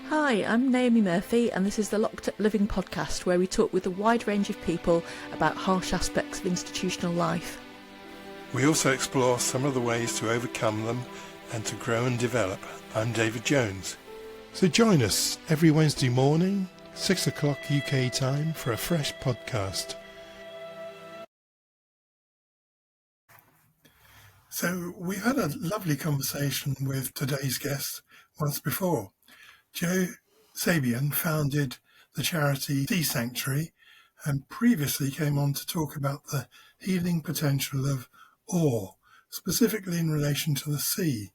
Hi, I'm Naomi Murphy, and this is the Locked Up Living podcast, where we talk with a wide range of people about harsh aspects of institutional life. We also explore some of the ways to overcome them and to grow and develop. I'm David Jones. So join us every Wednesday morning, 6 o'clock UK time, for a fresh podcast. So we had a lovely conversation with today's guest once before. Joe Sabien founded the charity Sea Sanctuary and previously came on to talk about the healing potential of awe, specifically in relation to the sea.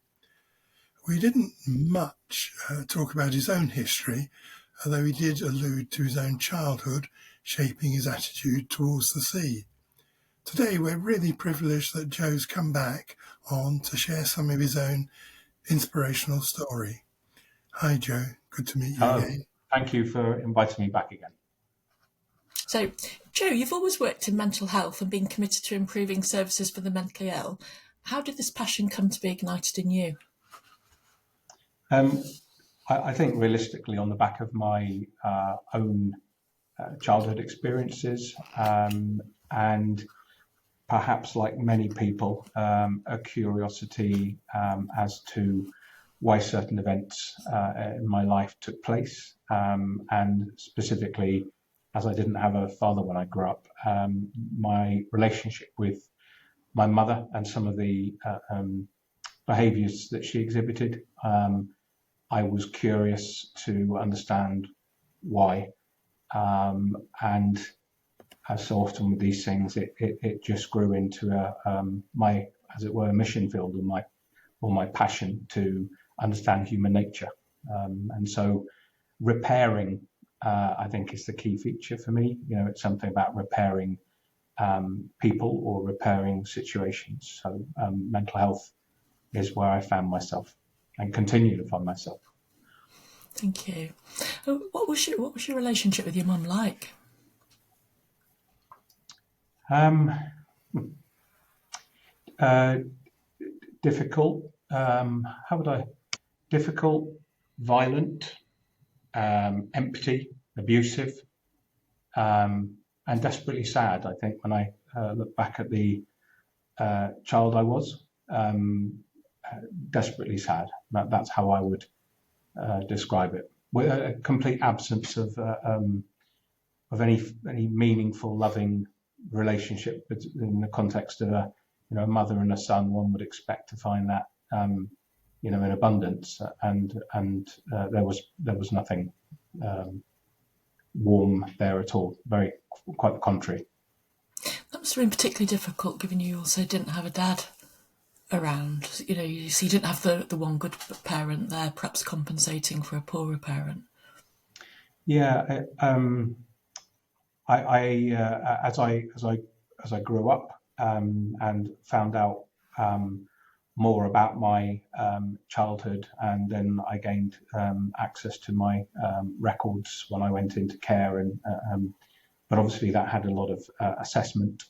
We didn't much talk about his own history, although he did allude to his own childhood shaping his attitude towards the sea. Today we're really privileged that Joe's come back on to share some of his own inspirational story. Hi Joe, good to meet you again. Thank you for inviting me back again. So, Joe, you've always worked in mental health and been committed to improving services for the mentally ill. How did this passion come to be ignited in you? I think realistically on the back of my own childhood experiences and perhaps like many people, a curiosity as to why certain events in my life took place, and specifically, as I didn't have a father when I grew up, my relationship with my mother and some of the behaviours that she exhibited, I was curious to understand why, and as so often with these things, it just grew into my, as it were, mission field or my passion to understand human nature. And so repairing, I think, is the key feature for me. You know, it's something about repairing people or repairing situations. So mental health is where I found myself and continue to find myself. Thank you. What was your relationship with your mum like? Difficult. Difficult, violent, empty, abusive, and desperately sad. I think when I look back at the child I was, desperately sad. That's how I would describe it. With a complete absence of any meaningful, loving relationship in the context of a mother and a son. One would expect to find that in abundance, and there was nothing warm there at all. Quite the contrary. That must have been particularly difficult, given you also didn't have a dad around. So you didn't have the one good parent there, perhaps compensating for a poorer parent. Yeah, as I grew up and found out more about my childhood, and then I gained access to my records when I went into care, but obviously that had a lot of assessment,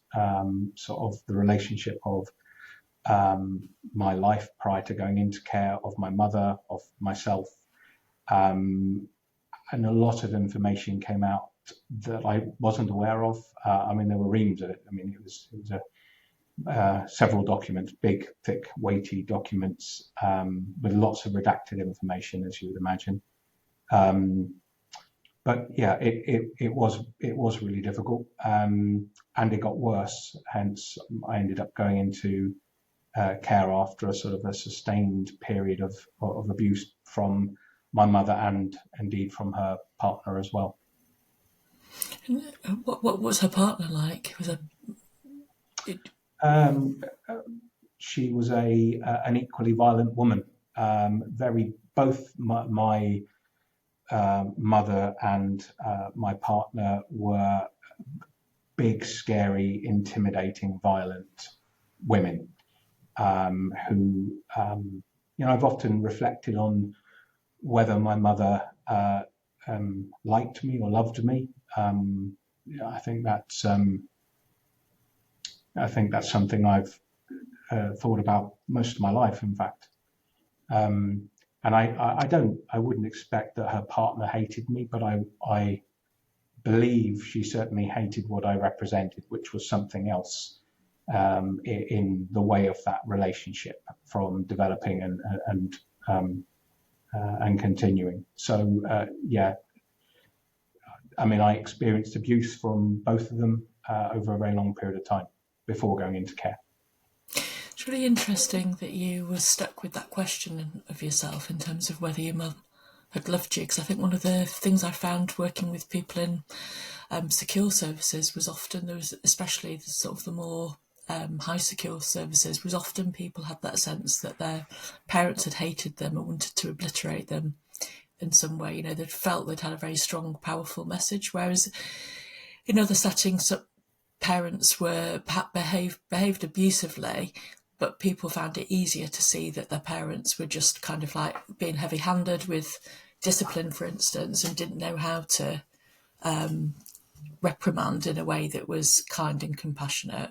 sort of the relationship of my life prior to going into care, of my mother, of myself, and a lot of information came out that I wasn't aware of. There were reams of it. It was several documents, big, thick, weighty documents with lots of redacted information, as you would imagine. But yeah, it was really difficult, and it got worse. Hence, I ended up going into care after a sort of a sustained period of abuse from my mother and indeed from her partner as well. What was her partner like? She was an equally violent woman. Both my mother and my partner were big, scary, intimidating, violent women who, I've often reflected on whether my mother liked me or loved me. I think that's something I've thought about most of my life, in fact. And I wouldn't expect that her partner hated me, but I believe she certainly hated what I represented, which was something else in the way of that relationship from developing and continuing. So yeah, I mean, I experienced abuse from both of them over a very long period of time before going into care. It's really interesting that you were stuck with that question of yourself in terms of whether your mum had loved you, because I think one of the things I found working with people in secure services was often there was, especially the sort of the more high secure services, was often people had that sense that their parents had hated them and wanted to obliterate them in some way. You know, they'd felt they'd had a very strong, powerful message, whereas in other settings, parents were behaved abusively, but people found it easier to see that their parents were just kind of like being heavy-handed with discipline, for instance, and didn't know how to reprimand in a way that was kind and compassionate.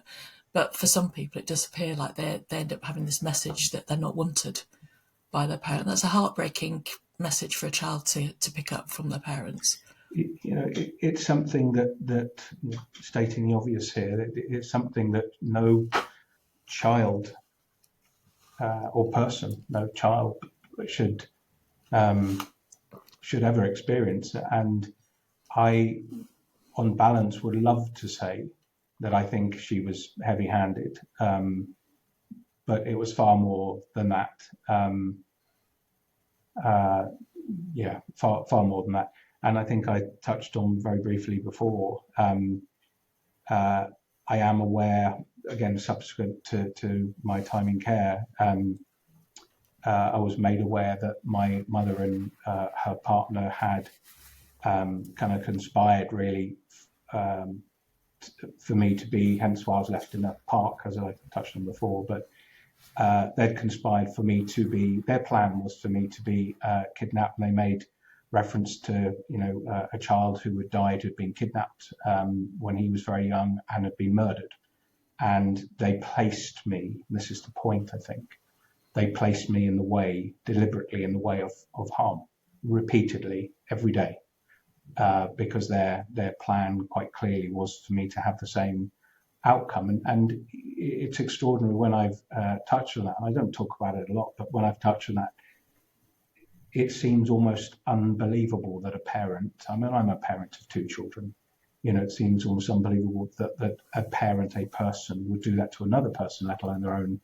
But for some people, it does appear like they end up having this message that they're not wanted by their parent. That's a heartbreaking message for a child to pick up from their parents. You know, it's something that stating the obvious here, it's something that no child or person, no child should ever experience. And I, on balance, would love to say that I think she was heavy-handed, but it was far more than that. Yeah, far more than that. And I think I touched on very briefly before. I am aware, again, subsequent to my time in care, I was made aware that my mother and her partner had kind of conspired, really, for me to be, hence why I was left in that park, as I touched on before. But they'd conspired for me to be, their plan was for me to be kidnapped. And they made reference to, you know, a child who had died, who'd been kidnapped when he was very young and had been murdered. And they placed me, this is the point, I think, they placed me in the way, deliberately in the way of harm, repeatedly, every day, because their plan quite clearly was for me to have the same outcome. And it's extraordinary when I've touched on that, and I don't talk about it a lot, but when I've touched on that, it seems almost unbelievable that a parent, I mean, I'm a parent of 2 children, you know, it seems almost unbelievable that a parent, a person, would do that to another person, let alone their own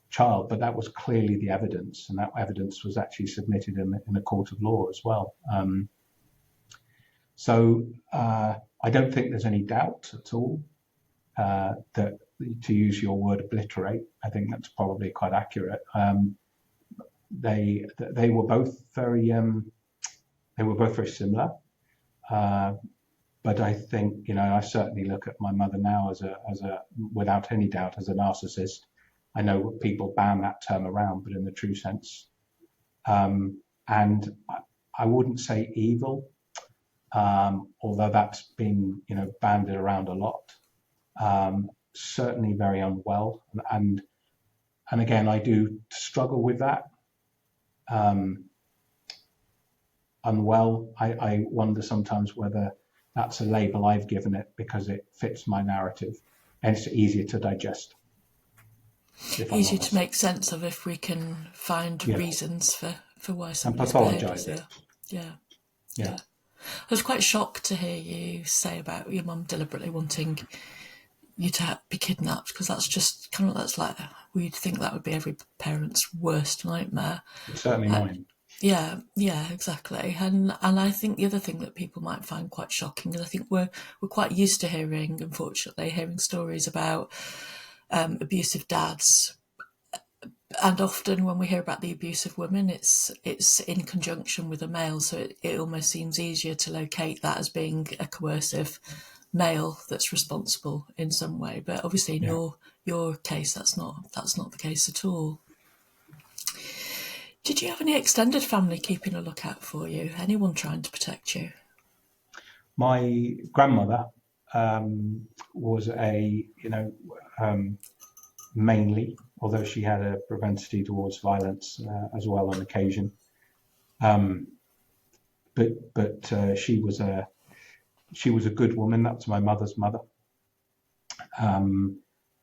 child. But that was clearly the evidence, and that evidence was actually submitted in a court of law as well. So I don't think there's any doubt at all that, to use your word, obliterate, I think that's probably quite accurate. They were both very similar, but I think, you know, I certainly look at my mother now as a without any doubt as a narcissist. I know people ban that term around, but in the true sense, and I wouldn't say evil, although that's been, you know, banded around a lot. Certainly very unwell, and again, I do struggle with that. Unwell, I wonder sometimes whether that's a label I've given it because it fits my narrative, and it's easier to digest. Easier to make sense of if we can find reasons for why somebody's pathologise behaved. it. Yeah. I was quite shocked to hear you say about your mum deliberately wanting you to be kidnapped, because that's just kind of, that's like, we'd think that would be every parent's worst nightmare. It's certainly mine. Yeah, exactly. And I think the other thing that people might find quite shocking is I think we're quite used to hearing, unfortunately, stories about abusive dads. And often when we hear about the abuse of women, it's in conjunction with a male, so it almost seems easier to locate that as being a coercive male that's responsible in some way. But obviously in your case, that's not the case at all. Did you have any extended family keeping a lookout for you? Anyone trying to protect you? My grandmother was mainly, although she had a propensity towards violence as well on occasion, Um, but she was a good woman. That was my mother's mother,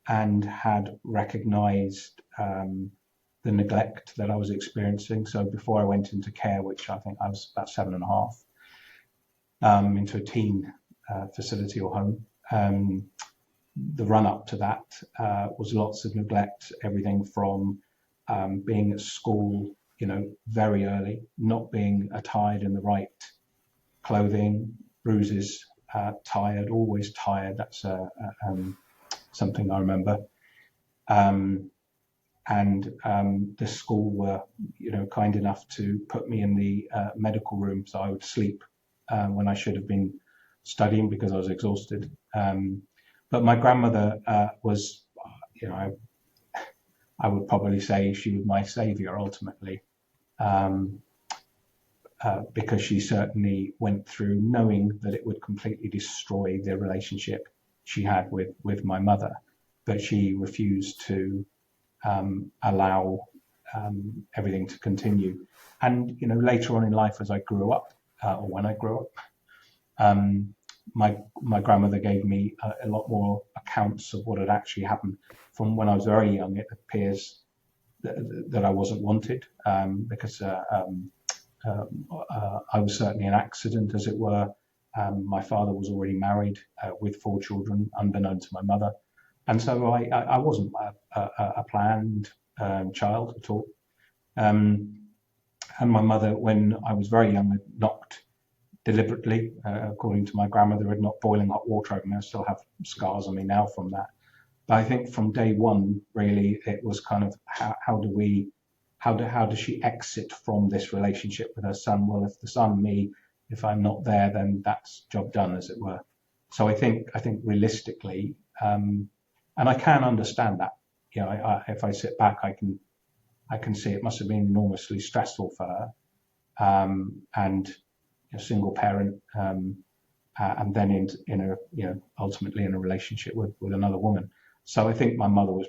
and had recognised the neglect that I was experiencing. So before I went into care, which I think I was about 7.5, into a teen facility or home. The run up to that was lots of neglect, everything from being at school, very early, not being attired in the right clothing, bruises, tired, always tired. That's something I remember. And the school were, kind enough to put me in the medical room so I would sleep when I should have been studying because I was exhausted. But my grandmother was, I would probably say she was my saviour ultimately, because she certainly went through knowing that it would completely destroy the relationship she had with my mother, but she refused to allow everything to continue. And later on in life, as I grew up, or when I grew up, my grandmother gave me a lot more accounts of what had actually happened. From when I was very young, it appears that I wasn't wanted, because I was certainly an accident, as it were. My father was already married with 4 children, unbeknown to my mother. And so I wasn't a planned child at all. And my mother, when I was very young, had knocked deliberately, according to my grandmother, had knocked boiling hot water over me. I still have scars on me now from that. But I think from day one, really, it was kind of how does she exit from this relationship with her son? Well, if the son, me, if I'm not there, then that's job done, as it were. So I think realistically, and I can understand that. If I sit back, I can see it must have been enormously stressful for her, and a single parent, and then ultimately in a relationship with another woman. So I think my mother was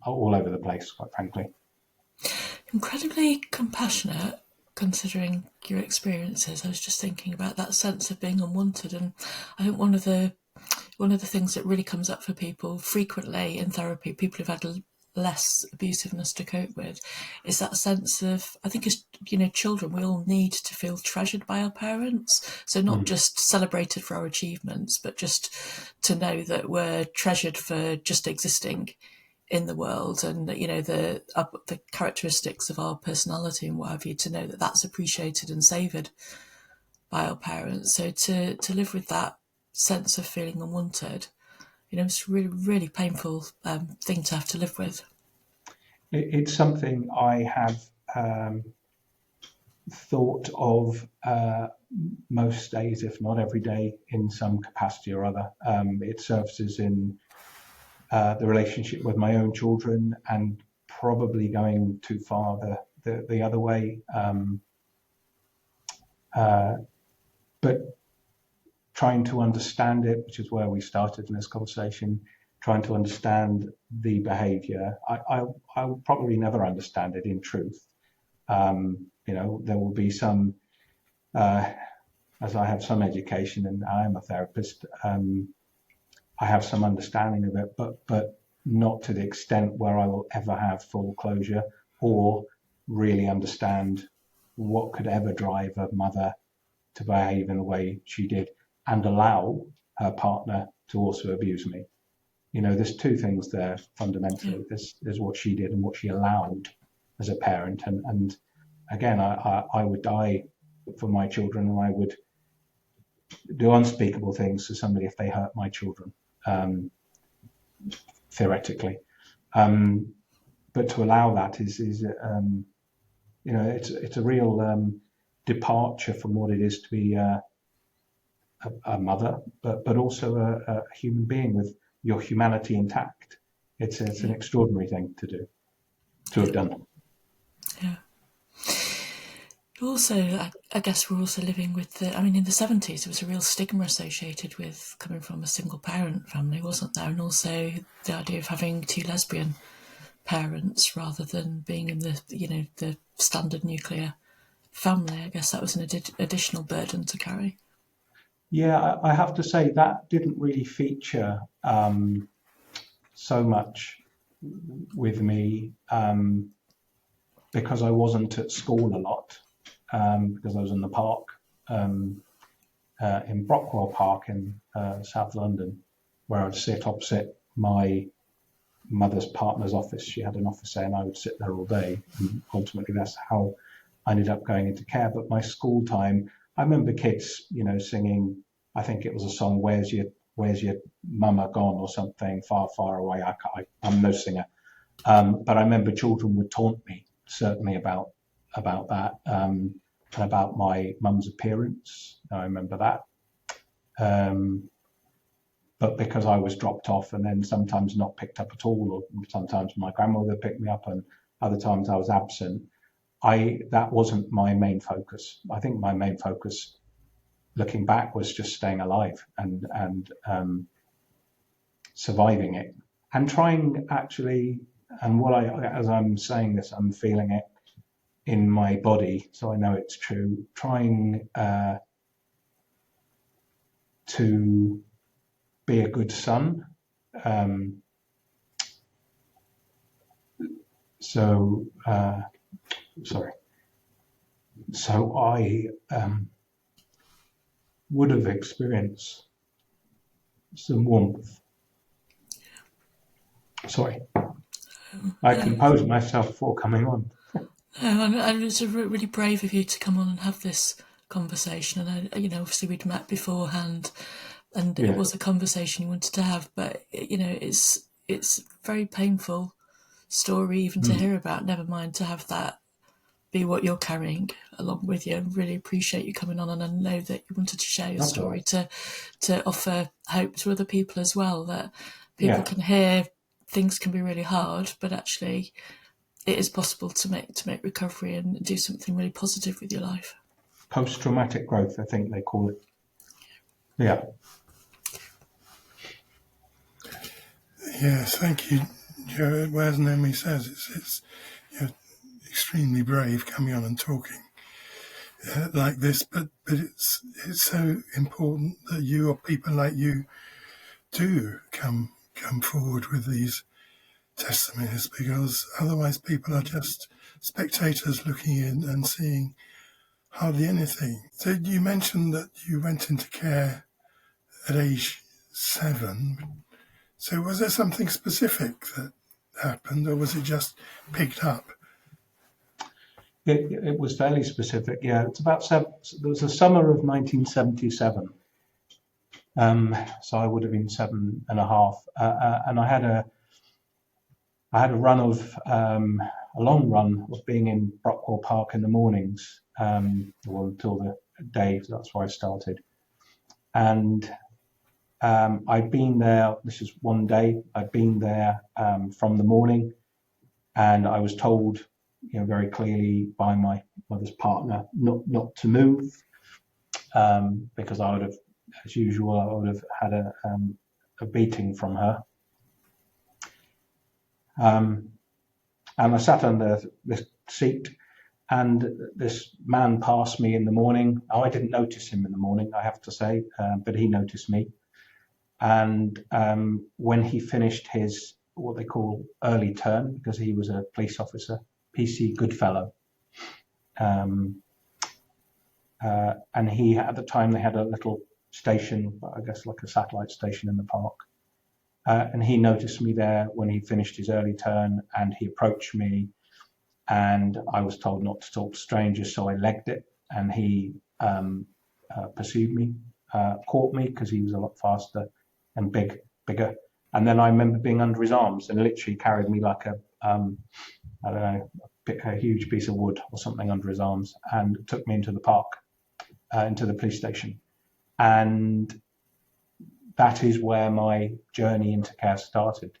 all over the place, quite frankly. Incredibly compassionate, considering your experiences. I was just thinking about that sense of being unwanted, and I think one of the things that really comes up for people frequently in therapy, people who've had less abusiveness to cope with, is that sense of, I think as children, we all need to feel treasured by our parents. So not just celebrated for our achievements, but just to know that we're treasured for just existing in the world, and the characteristics of our personality and what have you, to know that that's appreciated and savoured by our parents. So to live with that sense of feeling unwanted, it's a really, really painful thing to have to live with. It's something I have thought of most days, if not every day, in some capacity or other. It surfaces in the relationship with my own children, and probably going too far the other way. But trying to understand it, which is where we started in this conversation, trying to understand the behavior. I will probably never understand it in truth. There will be some, as I have some education and I am a therapist, I have some understanding of it, but not to the extent where I will ever have full closure or really understand what could ever drive a mother to behave in the way she did and allow her partner to also abuse me. There's 2 things there fundamentally. There's what she did and what she allowed as a parent. And again, I would die for my children, and I would do unspeakable things to somebody if they hurt my children, theoretically. But to allow that is it's a real departure from what it is to be a mother, but also a human being with your humanity intact. It's an extraordinary thing to have done. Yeah. Also, I guess we're also living with in the 70s, there was a real stigma associated with coming from a single parent family, wasn't there? And also the idea of having 2 lesbian parents rather than being in the standard nuclear family. I guess that was an additional burden to carry. Yeah, I have to say that didn't really feature so much with me because I wasn't at school a lot, because I was in the park, in Brockwell Park in South London, where I'd sit opposite my mother's partner's office. She had an office there, and I would sit there all day. And ultimately, that's how I ended up going into care. But my school time, I remember kids, singing. I think it was a song, "Where's your mama gone?" or something, "Far, far away." I'm no singer, but I remember children would taunt me certainly about that, and about my mum's appearance. I remember that. But because I was dropped off and then sometimes not picked up at all, or sometimes my grandmother picked me up and other times I was absent, that wasn't my main focus. I think my main focus, looking back, was just staying alive and surviving it, and trying actually. And as I'm saying this, I'm feeling it in my body, so I know it's true. Trying to be a good son. So I would have experienced some warmth. Sorry, I composed myself before coming on. And it's really brave of you to come on and have this conversation. And obviously we'd met beforehand, and it was a conversation you wanted to have. But it's a very painful story even to hear about. Never mind to have that be what you're carrying along with you. I really appreciate you coming on, and I know that you wanted to share your story to offer hope to other people as well. That people can hear things can be really hard, but actually it is possible to make recovery and do something really positive with your life. Post-traumatic growth, I think they call it. Yeah. Yes, thank you, Joe. Well, as Naomi says, it's extremely brave coming on and talking like this, but it's so important that you or people like you do come forward with these testimonies, because otherwise people are just spectators looking in and seeing hardly anything. So you mentioned that you went into care at age 7. So was there something specific that happened, or was it just picked up? It was fairly specific. Yeah, it's about there was the summer of 1977. So I would have been 7.5, and I had a run of a long run of being in Brockwell Park in the mornings, until the day. That's where I started, and I'd been there. This is one day. I'd been there from the morning, and I was told, very clearly by my mother's partner not to move, because I would have, as usual, I would have had a beating from her. And I sat under this seat, and this man passed me in the morning. Oh, I didn't notice him in the morning, I have to say, but he noticed me. And when he finished his, what they call early turn, because he was a police officer, PC Goodfellow, and he, at the time, they had a little station, I guess like a satellite station in the park. And he noticed me there when he finished his early turn, and he approached me, and I was told not to talk to strangers, so I legged it, and he pursued me, caught me because he was a lot faster and bigger. And then I remember being under his arms and literally carried me like a huge piece of wood or something under his arms, and took me into the park, into the police station. And that is where my journey into care started.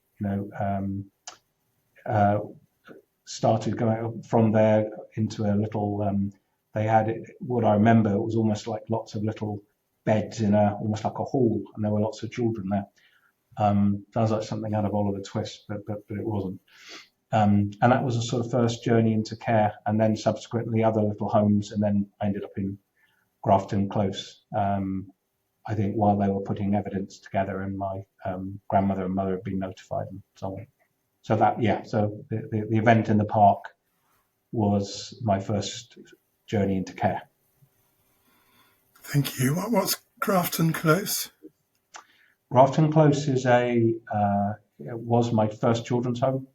Started going from there into a little. They had it. What I remember, it was almost like lots of little beds in almost like a hall, and there were lots of children there. Sounds like something out of Oliver Twist, but it wasn't. And that was a sort of first journey into care, and then subsequently other little homes, and then I ended up in Grafton Close. I think while they were putting evidence together, and my grandmother and mother had been notified and so on. So that, yeah, so the event in the park was my first journey into care. Thank you. What's Grafton Close? Grafton Close is was my first children's home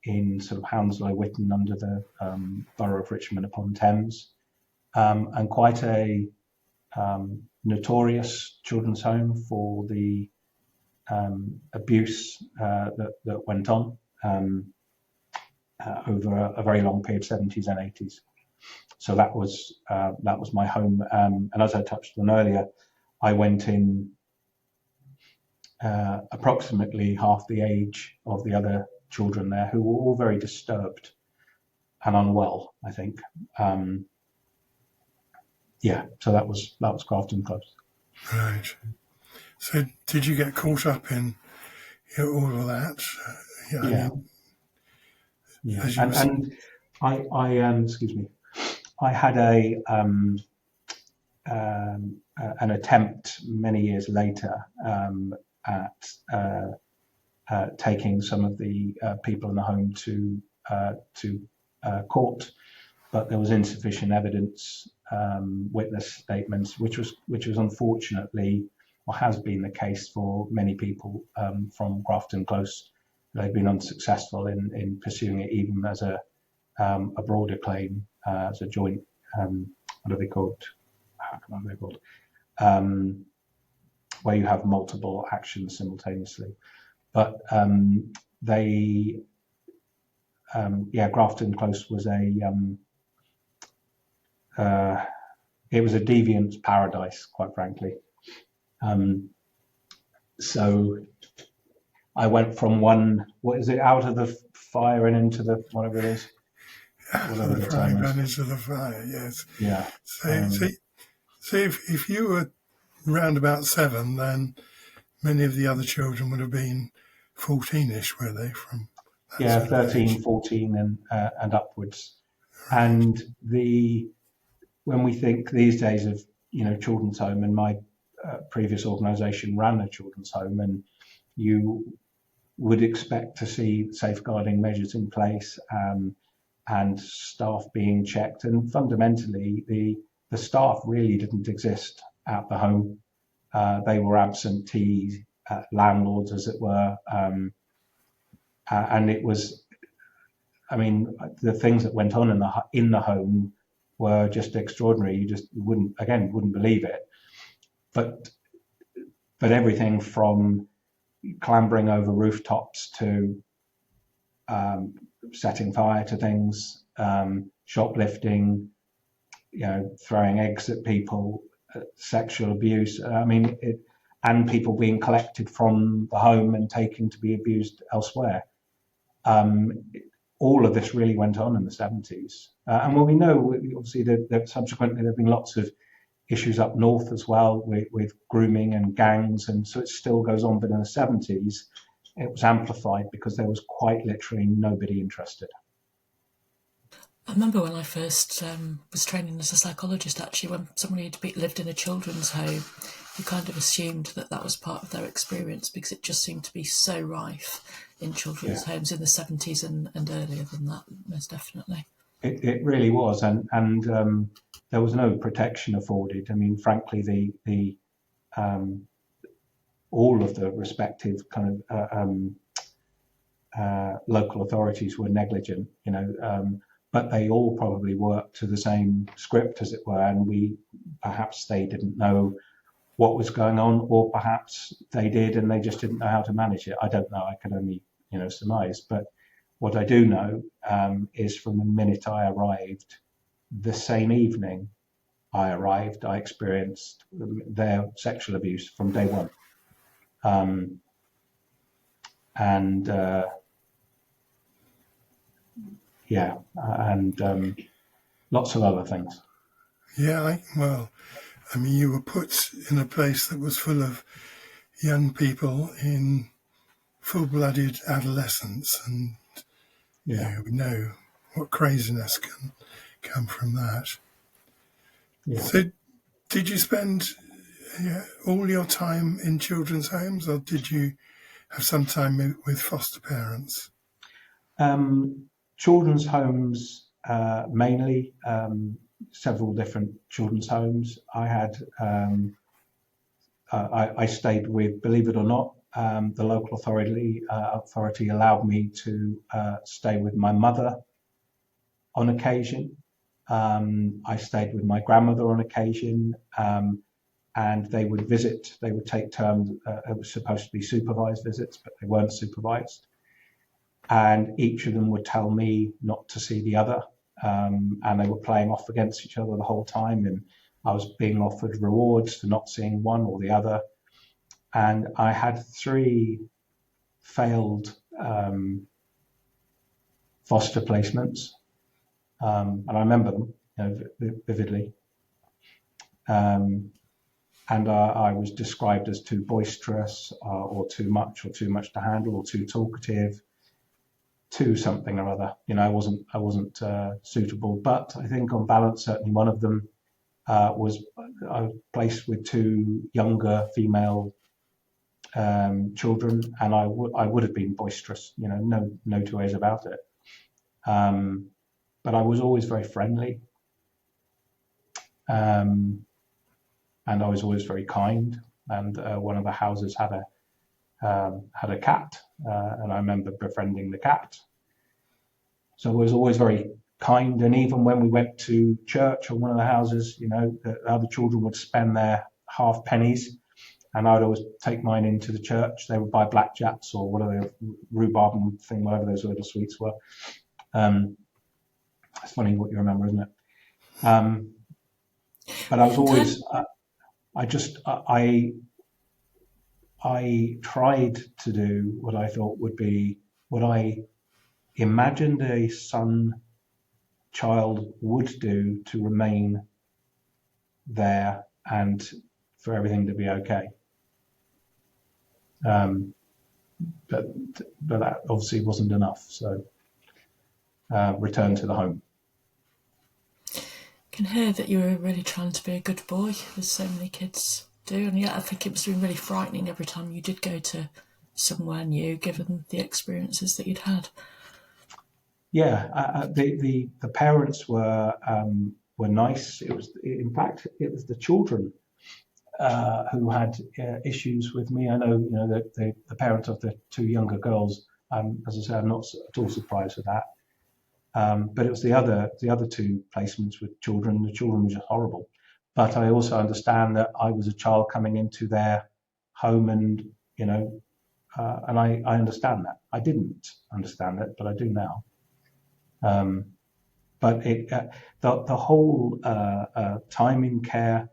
in sort of Hounslow, Witton, under the borough of Richmond upon Thames, and quite a notorious children's home for the abuse that went on over a very long period, 70s and 80s. So that was my home, and as I touched on earlier, I went in approximately half the age of the other children there, who were all very disturbed and unwell, I think. So that was Grafton Close. Right. So did you get caught up in all of that? And I excuse me, I had an attempt many years later at taking some of the people in the home to court, but there was insufficient evidence, witness statements, which was unfortunately, or has been the case for many people from Grafton Close. They've been unsuccessful in pursuing it, even as a broader claim, as a joint, what are they called? Where you have multiple actions simultaneously. But Grafton Close was it was a deviant paradise, quite frankly. So I went from out of the fire and into the, whatever it is. Out of the frying pan into the fire, yes. Yeah. So if you were round about 7, then many of the other children would have been 14-ish, were they? From 13, 14 and upwards. Right. And when we think these days of, children's home, and my previous organisation ran a children's home, and you would expect to see safeguarding measures in place, and staff being checked, and fundamentally the staff really didn't exist at the home. They were absentee landlords, as it were, and it was, the things that went on in the home were just extraordinary. You just wouldn't believe it. But everything from clambering over rooftops to setting fire to things, shoplifting, throwing eggs at people, sexual abuse. And people being collected from the home and taken to be abused elsewhere. All of this really went on in the 70s. And what we know, obviously, that subsequently there have been lots of issues up north as well with grooming and gangs, and so it still goes on. But in the 70s, it was amplified because there was quite literally nobody interested. I remember when I first was training as a psychologist, actually, when somebody had lived in a children's home, you kind of assumed that was part of their experience, because it just seemed to be so rife in children's homes in the 70s and earlier than that, most definitely. It really was, and there was no protection afforded. Frankly, the all of the respective kind of local authorities were negligent, but they all probably worked to the same script, as it were, and perhaps they didn't know what was going on, or perhaps they did and they just didn't know how to manage it. I don't know. I can only, surmise. But what I do know is from the minute I arrived, the same evening I arrived, I experienced their sexual abuse from day one. And lots of other things. Yeah, you were put in a place that was full of young people in full-blooded adolescence, and we know what craziness can come from that. Yeah. So, did you spend all your time in children's homes, or did you have some time with foster parents? Children's homes mainly. Several different children's homes. I stayed with, believe it or not, the local authority allowed me to stay with my mother on occasion. I stayed with my grandmother on occasion, and they would visit. They would take turns. It was supposed to be supervised visits, but they weren't supervised. And each of them would tell me not to see the other, and they were playing off against each other the whole time. And I was being offered rewards for not seeing one or the other. And I had 3 failed foster placements, and I remember them vividly. And I was described as too boisterous, or too much to handle, or too talkative, too something or other. I wasn't suitable. But I think on balance, certainly one of them I was placed with 2 younger female children, and I would have been boisterous. No 2 ways about it. But I was always very friendly, and I was always very kind. And one of the houses had a cat, and I remember befriending the cat. So I was always very kind. And even when we went to church or one of the houses, the other children would spend their half pennies, and I'd always take mine into the church. They would buy blackjacks or whatever, rhubarb thing, whatever those little sweets were. It's funny what you remember, isn't it? But I was always, I tried to do what I thought would be what I imagined a child would do to remain there and for everything to be okay. But that obviously wasn't enough. So returned to the home. I can hear that you were really trying to be a good boy, as so many kids do, and yet I think it must have been really frightening every time you did go to somewhere new, given the experiences that you'd had. Yeah, the parents were nice. It was the children who had issues with me. I know, the parents of the 2 younger girls. As I said, I'm not at all surprised with that. But it was the other 2 placements with children. The children were just horrible. But I also understand that I was a child coming into their home, and and I understand that. I didn't understand it, but I do now. But the whole time in care,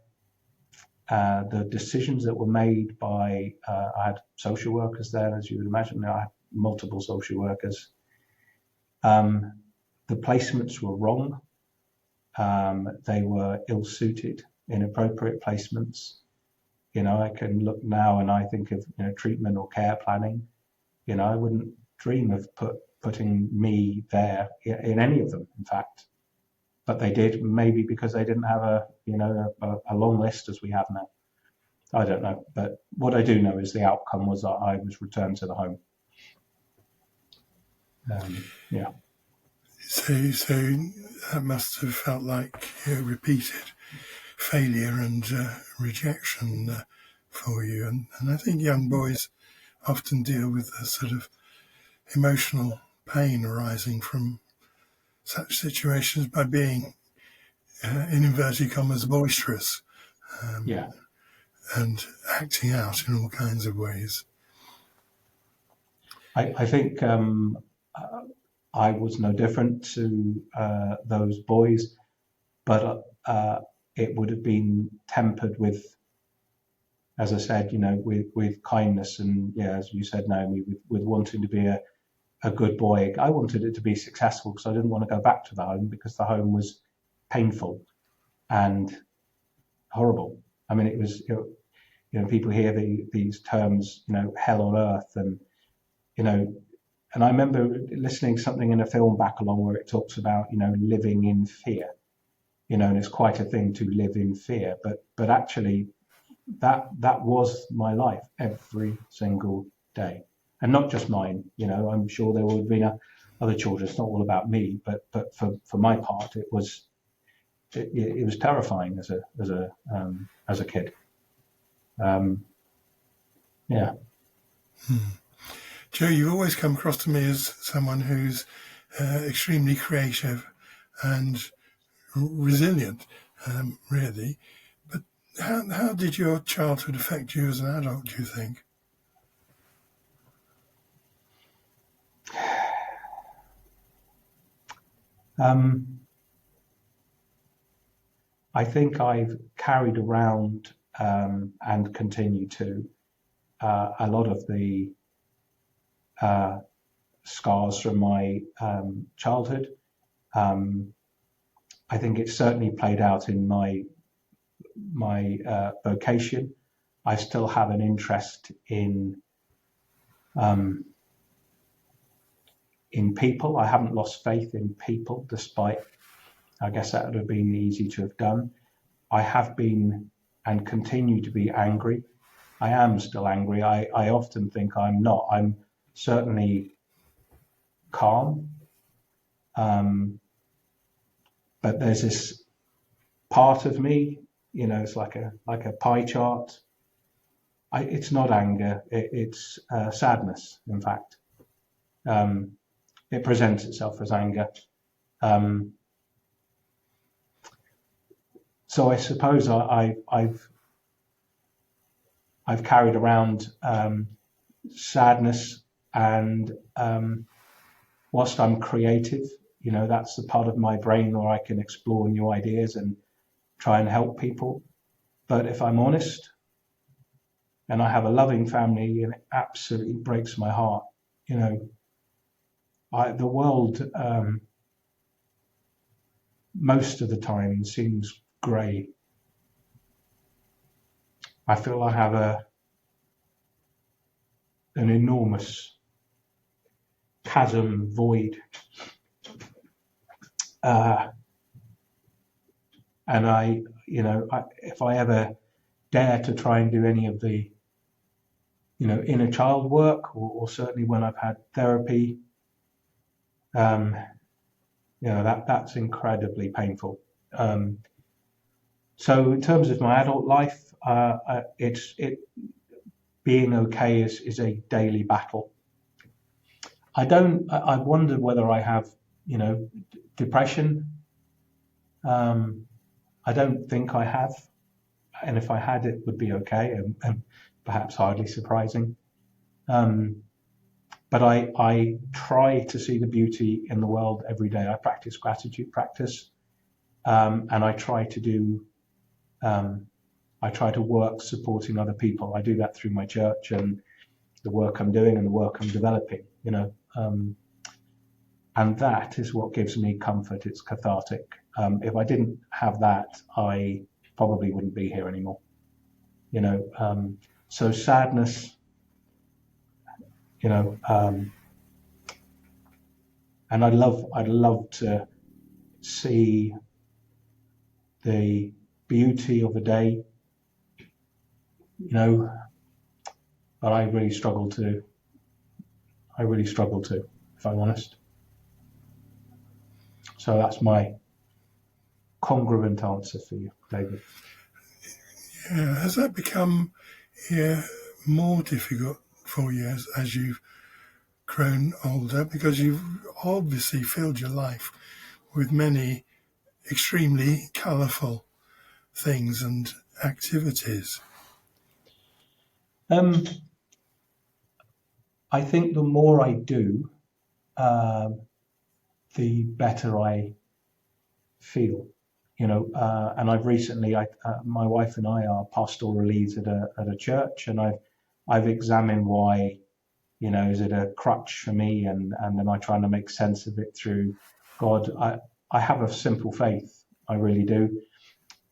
the decisions that were made by, I had social workers there, as you would imagine. I had multiple social workers. The placements were wrong. They were ill-suited, inappropriate placements. I can look now and I think of treatment or care planning. I wouldn't dream of putting me there in any of them, in fact. But they did, maybe because they didn't have a long list as we have now. I don't know. But what I do know is the outcome was that I was returned to the home. Yeah. So that must have felt like repeated failure and rejection for you. And I think young boys often deal with a sort of emotional pain arising from such situations by being, in inverted commas, boisterous, and acting out in all kinds of ways. I think I was no different to those boys, but it would have been tempered with, as I said, with kindness and, as you said, Naomi, with wanting to be a good boy. I wanted it to be successful because I didn't want to go back to the home because the home was painful and horrible. I mean, it was, people hear these terms, hell on earth, and And I remember listening to something in a film back along where it talks about, living in fear, and it's quite a thing to live in fear. But actually, that was my life every single day, and not just mine. I'm sure there would have been other children. It's not all about me, but for my part, it was terrifying as a kid. Yeah. Joe, you've always come across to me as someone who's extremely creative and resilient, really. But how did your childhood affect you as an adult, do you think? I think I've carried around and continue to a lot of the scars from my childhood. I think it's certainly played out in my vocation. I still have an interest in people. I haven't lost faith in people, despite, I guess that would have been easy to have done. I have been and continue to be angry. I am still angry. I often think I'm not. I'm certainly calm. But there's this part of me, it's like a pie chart. It's not anger. It's sadness, in fact. It presents itself as anger. So I suppose I've carried around sadness, and whilst I'm creative, that's the part of my brain where I can explore new ideas and try and help people. But if I'm honest, and I have a loving family, and it absolutely breaks my heart, the world most of the time seems grey. I feel I have an enormous chasm, void, and if I ever dare to try and do any of the inner child work, or certainly when I've had therapy, that's incredibly painful. So in terms of my adult life, being okay is a daily battle. I wondered whether I have, depression. I don't think I have, and if I had, it would be okay, and perhaps hardly surprising. But I try to see the beauty in the world every day. I practice gratitude practice, and I try to work supporting other people. I do that through my church and the work I'm doing and the work I'm developing, and that is what gives me comfort. It's cathartic. If I didn't have that, I probably wouldn't be here anymore. So sadness, and I'd love to see the beauty of a day, but I really struggle to, if I'm honest. So that's my congruent answer for you, David. Yeah, has that become more difficult for you as you've grown older? Because you've obviously filled your life with many extremely colourful things and activities. I think the more I do, the better I feel. And I've recently, my wife and I are pastoral leads at a church, and I've examined why. Is it a crutch for me, and am I trying to make sense of it through God? I have a simple faith, I really do.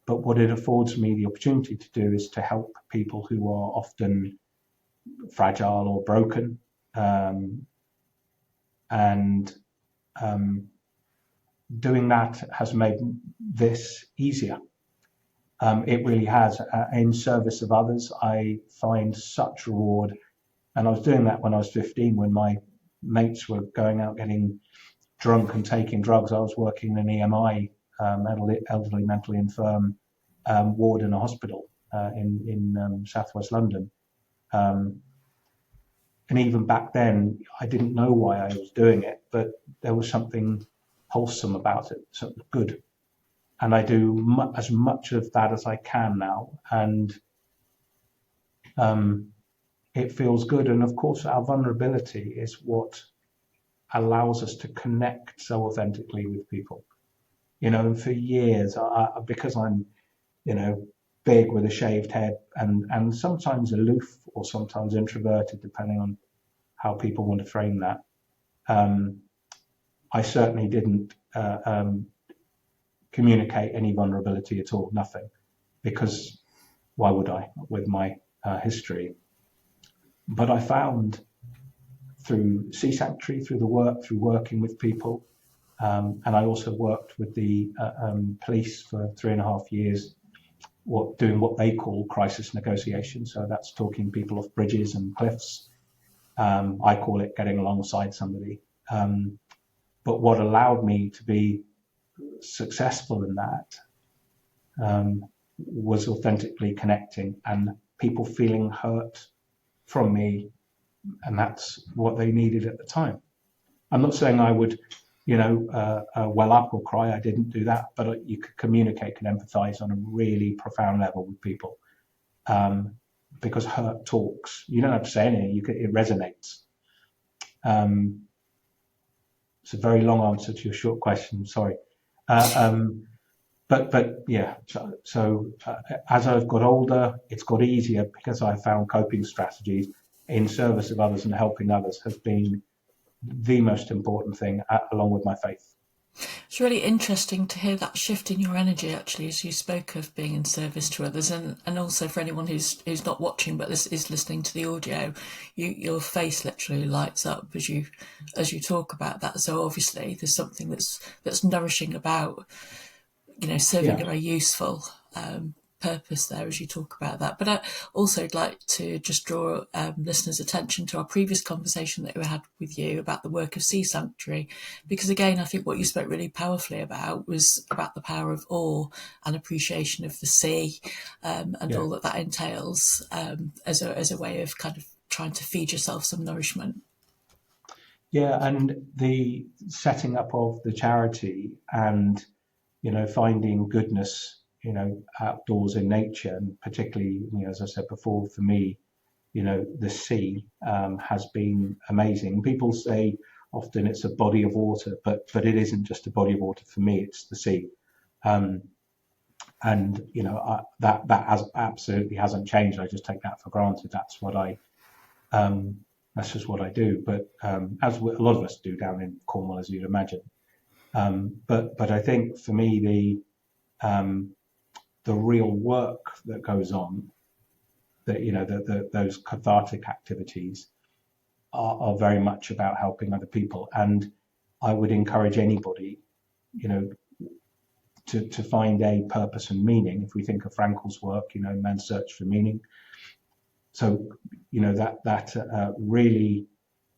But what it affords me the opportunity to do is to help people who are often fragile or broken, and doing that has made this easier. It really has. In service of others, I find such reward. And I was doing that when I was 15, when my mates were going out getting drunk and taking drugs. I was working in an EMI, elderly mentally infirm ward in a hospital in southwest London. And even back then, I didn't know why I was doing it, but there was something wholesome about it, something good. And I do as much of that as I can now. And it feels good. And of course, our vulnerability is what allows us to connect so authentically with people. And for years, because I'm, big with a shaved head and sometimes aloof or sometimes introverted, depending on how people want to frame that. I certainly didn't communicate any vulnerability at all, nothing, because why would I with my history? But I found through Sea Sanctuary, through working with people, and I also worked with the police for 3.5 years, doing what they call crisis negotiation. So that's talking people off bridges and cliffs. I call it getting alongside somebody. But what allowed me to be successful in that was authentically connecting and people feeling hurt from me, and that's what they needed at the time. I'm not saying I would, well up or cry. I didn't do that, but you could communicate and empathize on a really profound level with people, because hurt talks. You don't have to say anything. It resonates. It's a very long answer to your short question. Sorry. But yeah, so as I've got older, it's got easier because I found coping strategies in service of others and helping others has been the most important thing, along with my faith. It's really interesting to hear that shift in your energy, actually, as you spoke of being in service to others, and also for anyone who's not watching but is listening to the audio, your face literally lights up as you talk about that. So obviously there's something that's nourishing about serving a very useful purpose there as you talk about that. But I also would like to just draw listeners' attention to our previous conversation that we had with you about the work of Sea Sanctuary, because again, I think what you spoke really powerfully about was about the power of awe and appreciation of the sea, and all that entails, as a way of kind of trying to feed yourself some nourishment. Yeah, and the setting up of the charity and finding goodness outdoors in nature, and particularly, as I said before, for me, the sea has been amazing. People say often it's a body of water, but it isn't just a body of water. For me, it's the sea. And that has absolutely hasn't changed. I just take that for granted. That's just what I do. But as a lot of us do down in Cornwall, as you'd imagine. But I think for me, the real work that goes on, that those cathartic activities are very much about helping other people. And I would encourage anybody, to find a purpose and meaning. If we think of Frankl's work, Man's Search for Meaning. So, that really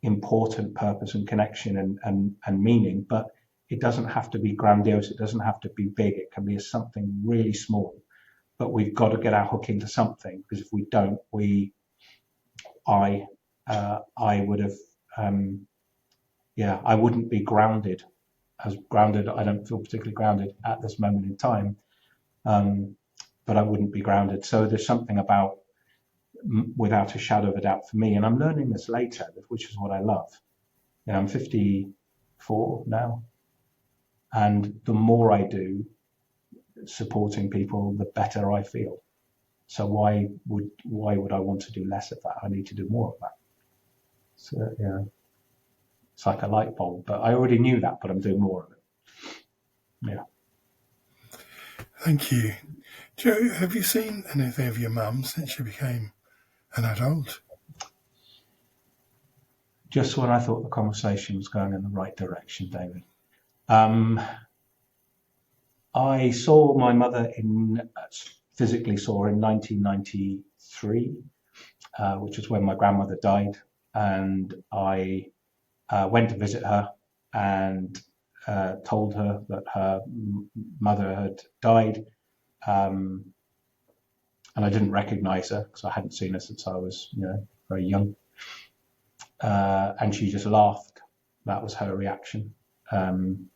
important purpose and connection and meaning, but it doesn't have to be grandiose. It doesn't have to be big. It can be something really small, but we've got to get our hook into something, because if we don't, I would have, I wouldn't be grounded. As grounded, I don't feel particularly grounded at this moment in time, but I wouldn't be grounded. So there's something about, without a shadow of a doubt for me, and I'm learning this later, which is what I love. I'm 54 now, and the more I do supporting people, the better I feel. So why would I want to do less of that? I need to do more of that. So it's like a light bulb, but I already knew that, but I'm doing more of it. Yeah. Thank you. Joe, have you seen anything of your mum since you became an adult? just when I thought the conversation was going in the right direction, David. I saw my mother physically saw her in 1993, which is when my grandmother died, and I went to visit her and told her that her mother had died, and I didn't recognise her because I hadn't seen her since I was, very young, and she just laughed. That was her reaction, and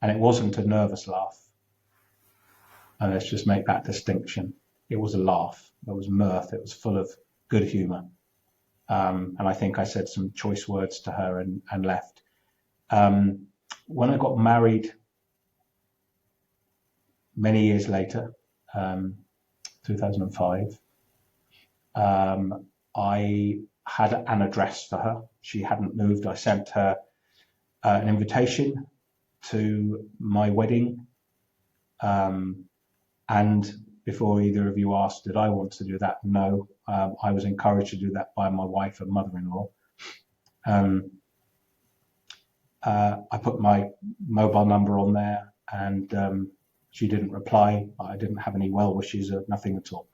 it wasn't a nervous laugh. And let's just make that distinction. It was a laugh. It was mirth. It was full of good humour. And I think I said some choice words to her and left. When I got married many years later, 2005, I had an address for her. She hadn't moved. I sent her an invitation to my wedding. And before either of you asked, did I want to do that? No, I was encouraged to do that by my wife and mother-in-law. I put my mobile number on there, and she didn't reply. I didn't have any well wishes or nothing at all.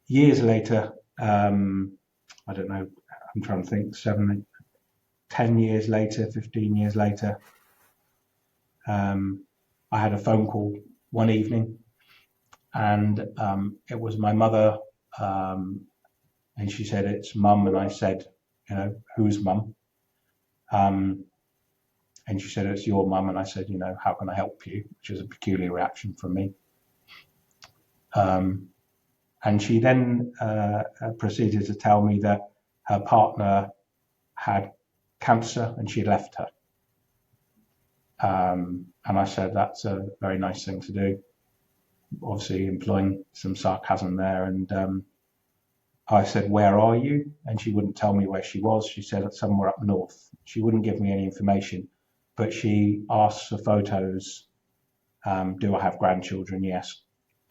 Years later, I don't know, I'm trying to think, 10 years later, 15 years later, I had a phone call one evening, and it was my mother, and she said, "It's Mum," and I said, "Who's Mum?" And she said, "It's your mum," and I said, "How can I help you?" Which is a peculiar reaction from me. And she then proceeded to tell me that her partner had cancer and she left her. And I said, "That's a very nice thing to do." Obviously employing some sarcasm there. And I said, "Where are you?" And she wouldn't tell me where she was. She said, "Somewhere up north." She wouldn't give me any information, but she asked for photos. Do I have grandchildren? Yes.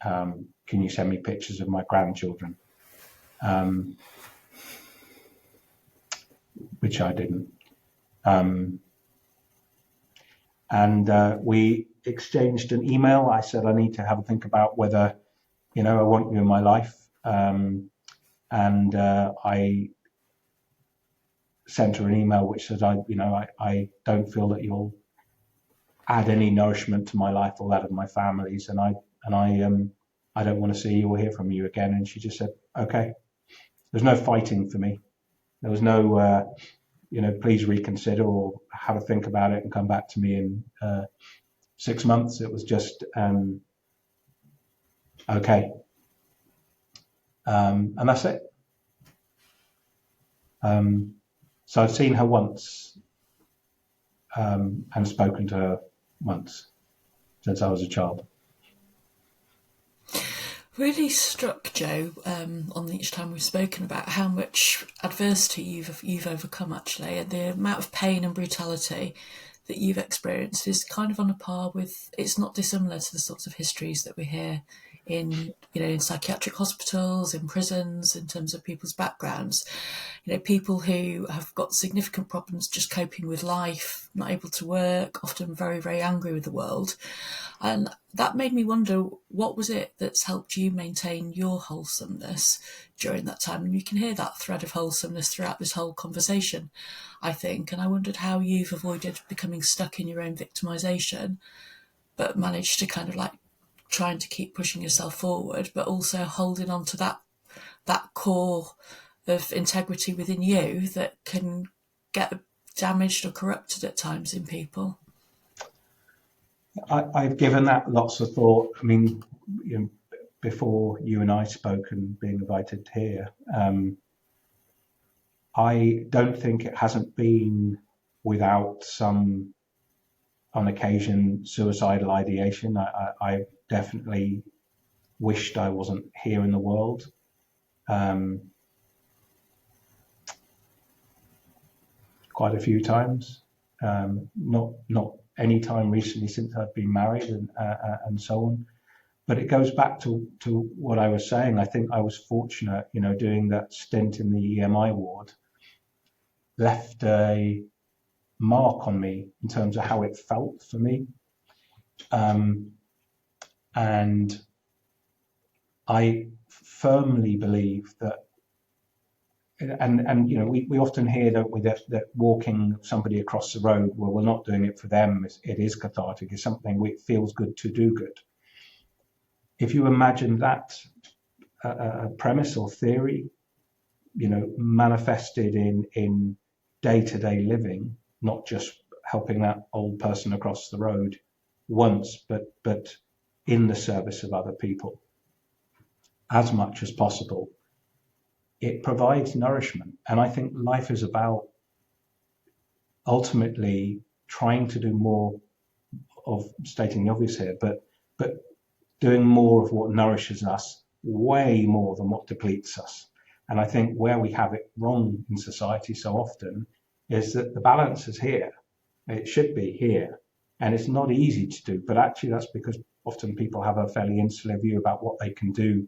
Can you send me pictures of my grandchildren? Which I didn't. And we exchanged an email. I said, "I need to have a think about whether, I want you in my life." And I sent her an email which said, I don't feel that you'll add any nourishment to my life or that of my family's, and I don't want to see you or hear from you again. And she just said, "Okay." There's no fighting for me. There was no, please reconsider or have a think about it and come back to me in 6 months. It was just, okay. And that's it. So I've seen her once, and spoken to her once since I was a child. Really struck, Joe, on each time we've spoken about how much adversity you've overcome, actually, and the amount of pain and brutality that you've experienced is kind of on a par with, it's not dissimilar to the sorts of histories that we hear in psychiatric hospitals, in prisons, in terms of people's backgrounds. People who have got significant problems just coping with life, not able to work, often very, very angry with the world. And that made me wonder, what was it that's helped you maintain your wholesomeness during that time? And you can hear that thread of wholesomeness throughout this whole conversation, I think. And I wondered how you've avoided becoming stuck in your own victimisation, but managed to kind of trying to keep pushing yourself forward, but also holding on to that core of integrity within you that can get damaged or corrupted at times in people. I've given that lots of thought. I mean, before you and I spoke and being invited here, I don't think it hasn't been without some, on occasion, suicidal ideation. I definitely wished I wasn't here in the world. Quite a few times. Not any time recently since I've been married and so on. But it goes back to what I was saying. I think I was fortunate, doing that stint in the EMI ward. left a mark on me in terms of how it felt for me. And I firmly believe that, and you know, we often hear, don't we, that walking somebody across the road, well, we're not doing it for them. It is cathartic. It's something it feels good to do good. If you imagine that premise or theory, you know, manifested in day-to-day living, not just helping that old person across the road once, but in the service of other people as much as possible, it provides nourishment. And I think life is about ultimately trying to do more of, stating the obvious here, but doing more of what nourishes us way more than what depletes us. And I think where we have it wrong in society so often is that the balance is here. It should be here. And it's not easy to do, but actually that's because often people have a fairly insular view about what they can do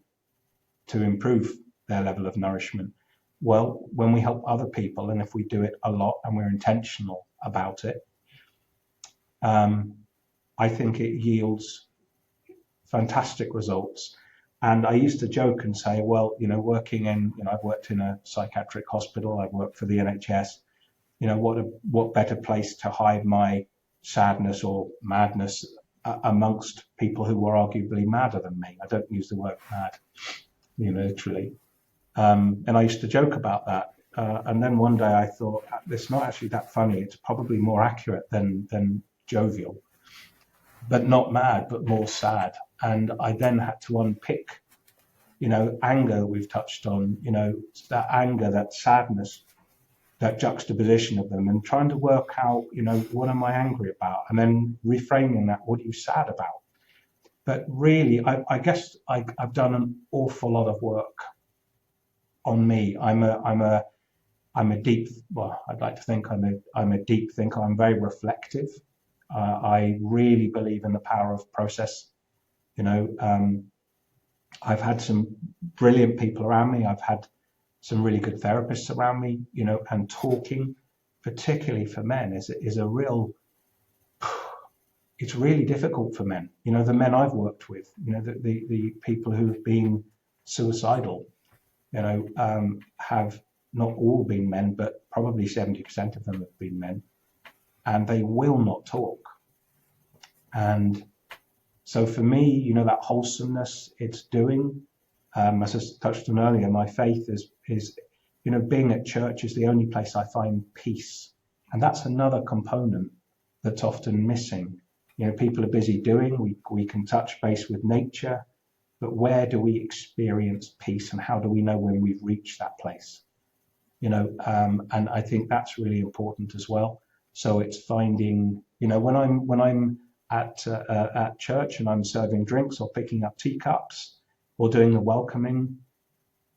to improve their level of nourishment. Well, when we help other people, and if we do it a lot and we're intentional about it, I think it yields fantastic results. And I used to joke and say, well, you know, I've worked in a psychiatric hospital, I've worked for the NHS, you know, what better place to hide my sadness or madness amongst people who were arguably madder than me. I don't use the word mad, you know, literally. And I used to joke about that. And then one day I thought, it's not actually that funny. It's probably more accurate than jovial, but not mad, but more sad. And I then had to unpick, you know, anger we've touched on, you know, that anger, that sadness, that juxtaposition of them, and trying to work out, you know, what am I angry about? And then reframing that, what are you sad about? But really, I guess I've done an awful lot of work on me. I'm a deep, well, I'd like to think I'm a deep thinker. I'm very reflective. I really believe in the power of process. You know, I've had some brilliant people around me. I've had some really good therapists around me, you know, and talking, particularly for men, is a real, it's really difficult for men. You know, the men I've worked with, you know, the people who've been suicidal, you know, have not all been men, but probably 70% of them have been men, and they will not talk. And so for me, you know, that wholesomeness it's doing, as I touched on earlier, my faith is, you know, being at church is the only place I find peace. And that's another component that's often missing. You know, people are busy doing, we can touch base with nature, but where do we experience peace, and how do we know when we've reached that place? You know, and I think that's really important as well. So it's finding, you know, when I'm at church and I'm serving drinks or picking up teacups or doing the welcoming,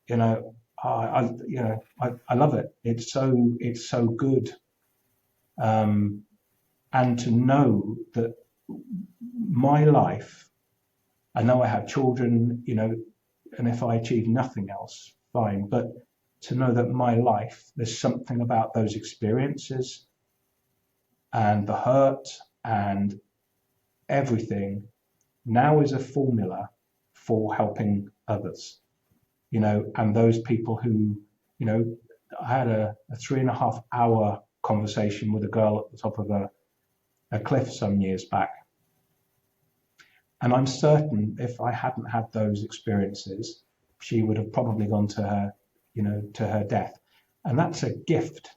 you know, I love it. It's so good, and to know that my life, I know I have children, you know, and if I achieve nothing else, fine. But to know that my life, there's something about those experiences and the hurt and everything now is a formula for helping others, you know, and those people who, you know, I had a 3.5 hour conversation with a girl at the top of a cliff some years back. And I'm certain if I hadn't had those experiences, she would have probably gone to her, you know, to her death. And that's a gift.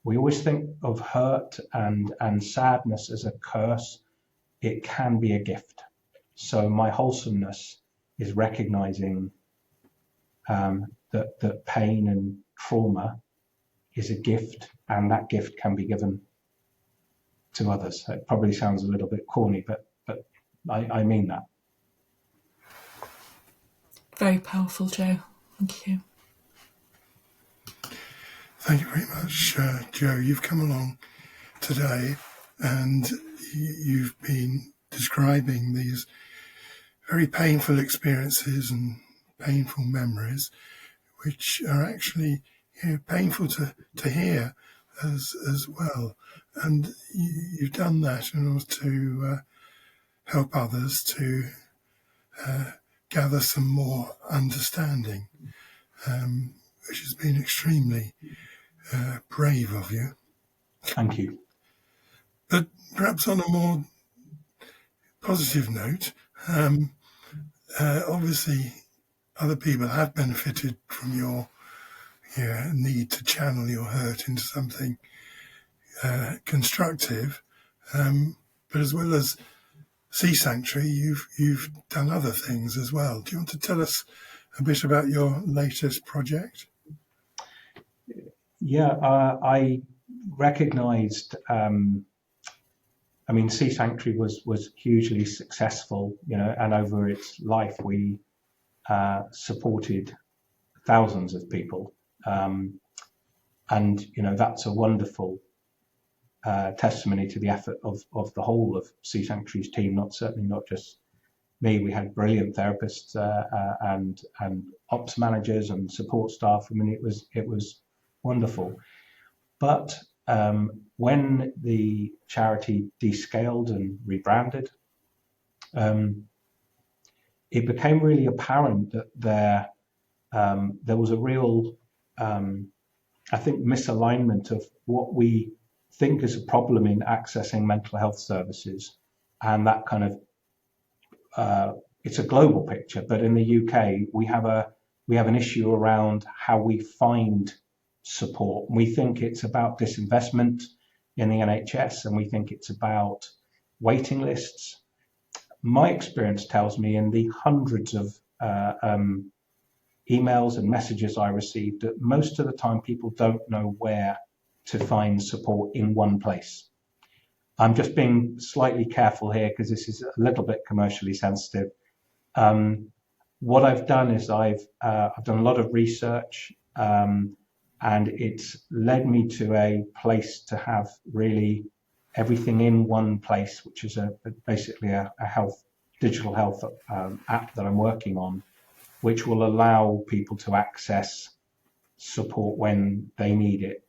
We always think of hurt and sadness as a curse. It can be a gift. So my wholesomeness is recognizing that pain and trauma is a gift, and that gift can be given to others. It probably sounds a little bit corny, but I mean that. Very powerful, Joe. Thank you. Thank you very much, Joe. You've come along today and you've been describing these very painful experiences and painful memories, which are actually painful to hear as well. And you've done that in order to help others to gather some more understanding, which has been extremely brave of you. Thank you. But perhaps on a more positive note, obviously other people have benefited from your need to channel your hurt into something constructive. But as well as Sea Sanctuary, you've done other things as well. Do you want to tell us a bit about your latest project? Yeah, I recognised. Sea Sanctuary was hugely successful, and over its life we supported thousands of people, and that's a wonderful testimony to the effort of the whole of Sea Sanctuary's team. Certainly not just me. We had brilliant therapists and ops managers and support staff. It was wonderful. But when the charity descaled and rebranded, it became really apparent that there was a real, misalignment of what we think is a problem in accessing mental health services, and that kind of it's a global picture. But in the UK, we have an issue around how we find support. We think it's about disinvestment in the NHS, and we think it's about waiting lists. My experience tells me, in the hundreds of emails and messages I received, that most of the time people don't know where to find support in one place. I'm just being slightly careful here because this is a little bit commercially sensitive. What I've done is I've done a lot of research, and it's led me to a place to have really everything in one place, which is basically a digital health app that I'm working on, which will allow people to access support when they need it,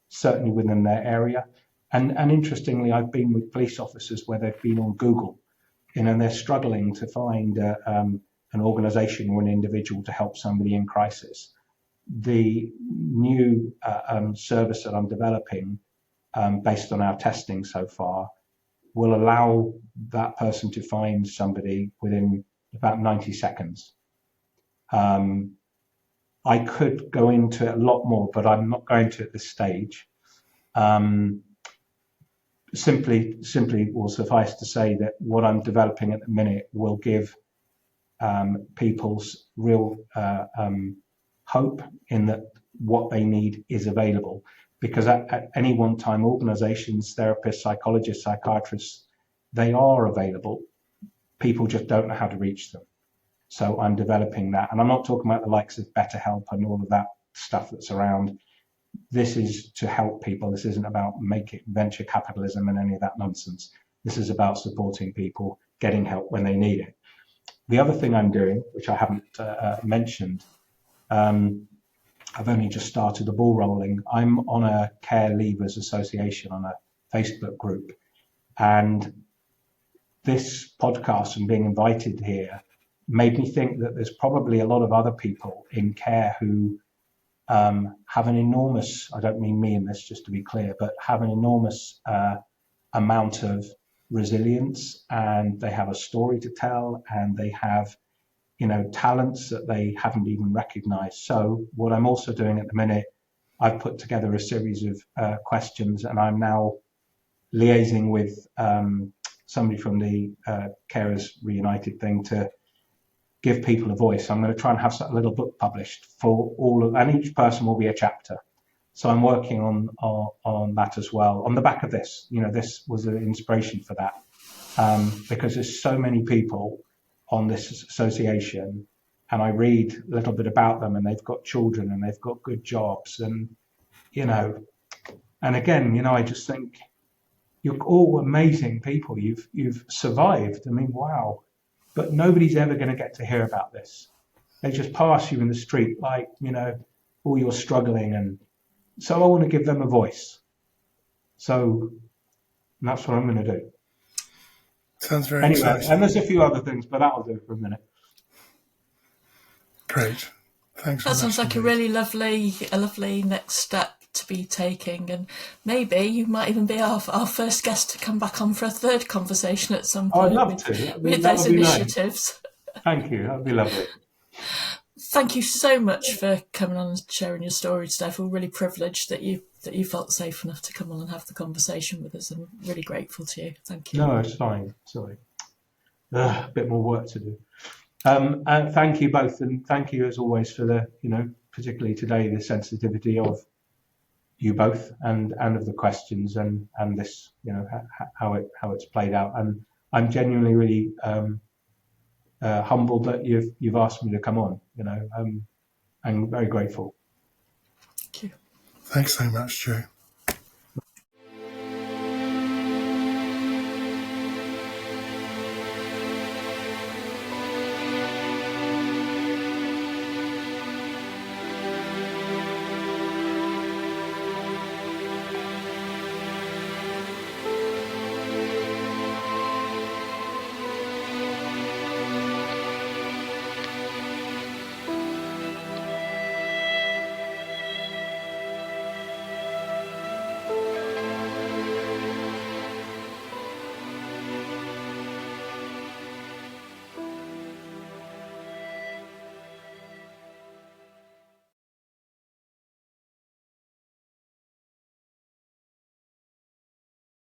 certainly within their area. And interestingly, I've been with police officers where they've been on Google, and they're struggling to find an organisation or an individual to help somebody in crisis. The new service that I'm developing, based on our testing so far, will allow that person to find somebody within about 90 seconds. I could go into it a lot more, but I'm not going to at this stage. Simply will suffice to say that what I'm developing at the minute will give people's real hope in that what they need is available. Because at any one time, organizations, therapists, psychologists, psychiatrists, they are available. People just don't know how to reach them. So I'm developing that. And I'm not talking about the likes of BetterHelp and all of that stuff that's around. This is to help people. This isn't about making venture capitalism and any of that nonsense. This is about supporting people, getting help when they need it. The other thing I'm doing, which I haven't mentioned, I've only just started the ball rolling. I'm on a Care Leavers Association on a Facebook group. And this podcast and being invited here made me think that there's probably a lot of other people in care who have an enormous, I don't mean me in this, just to be clear, but have an enormous amount of resilience, and they have a story to tell, and they have, talents that they haven't even recognized. So what I'm also doing at the minute, I've put together a series of questions, and I'm now liaising with somebody from the Carers Reunited thing to give people a voice. I'm going to try and have a little book published for and each person will be a chapter. So I'm working on that as well. On the back of this, this was an inspiration for that, because there's so many people on this association, and I read a little bit about them, and they've got children and they've got good jobs, and and again, I just think you're all amazing people. You've survived. I mean, wow. But nobody's ever going to get to hear about this. They just pass you in the street like, or you're struggling, and so I want to give them a voice. So that's what I'm going to do. Sounds very Anyway, exciting. and there's a few other things, but that'll do for a minute. Great. Thanks. That sounds like a really lovely next step to be taking, and maybe you might even be our first guest to come back on for a third conversation at some point. I'd love to. With those initiatives. Nice. Thank you. That'd be lovely. Thank you so much for coming on and sharing your story today. I feel really privileged that you felt safe enough to come on and have the conversation with us. I'm really grateful to you. Thank you. No, it's fine. Sorry. A bit more work to do. And thank you both, and thank you as always for the, particularly today, the sensitivity of you both and of the questions and this, how it's played out. And I'm genuinely really humbled that you've asked me to come on. I'm very grateful. Thank you. Thanks so much, Joe.